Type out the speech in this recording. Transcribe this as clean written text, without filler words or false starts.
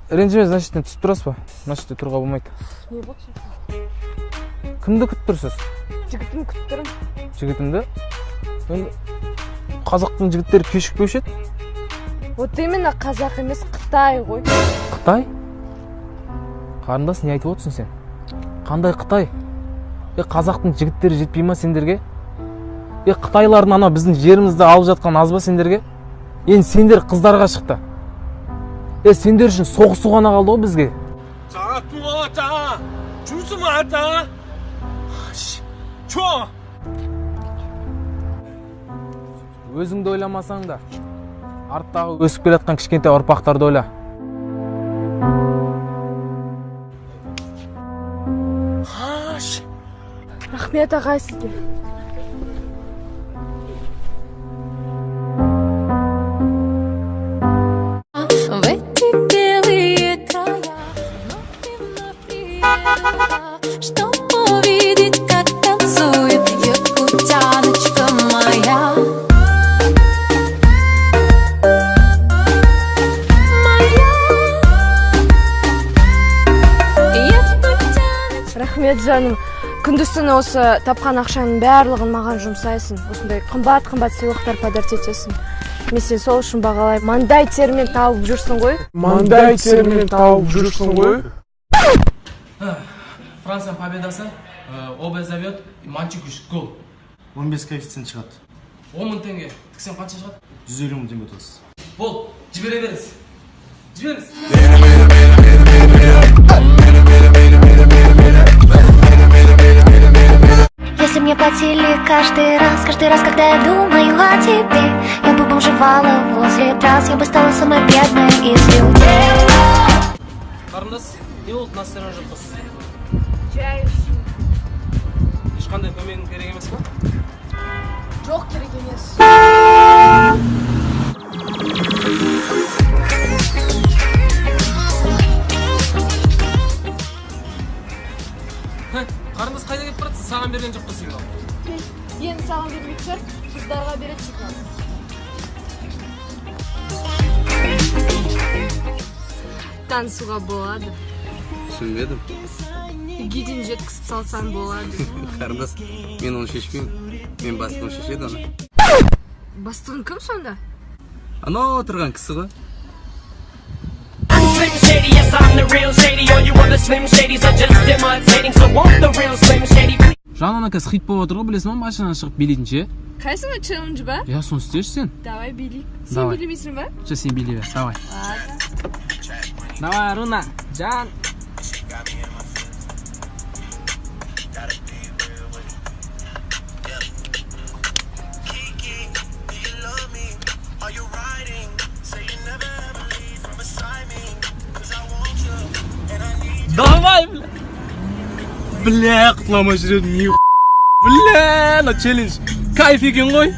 ренжіме, значит, түсіп тұрасыз ба? Значит, тұруға болмайды. Не болды? Кімді күтіп тұрсыз? Жігітім күтіп тұрмын. Жігітімді? Енді қазақтың жігіттері кешікпеуші еді? Вот именно қазақ емес, Қытай ғой. Қытай? Қарындас, не айтып отырсың сен? Қандай Қытай? Қазақтың жігіттері жетпей ма сендерге? Қытайлардың ана біздің жерімізді алып жатқан аз ба сендерге? Енді сендер қыздарға шықты. Сендер үшін соғысу ғана қалды ғой бізге. Өзіңді ойламасаң да, арттағы өсіп келе жатқан кішкентай ұрпақтарды ойла. Рахмет ағай сізге. Рахмет жаным. Күндіз-түні осы тапқан ақшаның барлығын маған жұмсайсың. Осындай қымбат-қымбат сыйлықтар подарить етесің. Мен сені сол үшін бағалаймын. Маңдай термен тауып жүрсің ғой. Маңдай термен тауып жүрсің ғой. Франция победасы. Оба зовет. Мальчик үшт гол. 15 коэффициент шығады. 10 мың теңге. Тіксен қанша шығады? 150 мың теңге тұрсыз. Бол, жібере беріңіз. Жіберіңіз. Если мне платили каждый раз, когда я думаю о тебе, я бы бомжевала возле трасс, я бы стала самой бедной из людей. Қарындас, не болды настырған жоқсыз? Жай үшін. Ешқандай көмегің керек емес па? Жоқ керек емес. Қарындас қайда кетіп баратсың? Саған берген жоқ па сигнал? Енді саған бермек шығар, қыздарға береді сигнал. Танысуға болады. Түсінбедім. Үйге дейін жеткізіп салсаң болады. Қарындас, мен оны шешпеймін. Мен бастығым шешеді оны. Бастығың кім сонда? Анау отырған кісі ғой. Slim Shady, yes I'm the real Shady. All you other Slim Shadys are just imitating. So won't the real Slim Shady please? Жаңа кәс хит болып отыр ғой, білесің ба, машинадан шығып билейтінше? Қайсыңа челлендж ба? Я, соны істеші сен. Давай билейік. Сен билемейсің ба? Сен билей бер, давай. Ладно. Давай, Руна, жан. Давай, бля! Бля, құтыламай жүреді, не бля, на челлендж. Кайф екен ғой.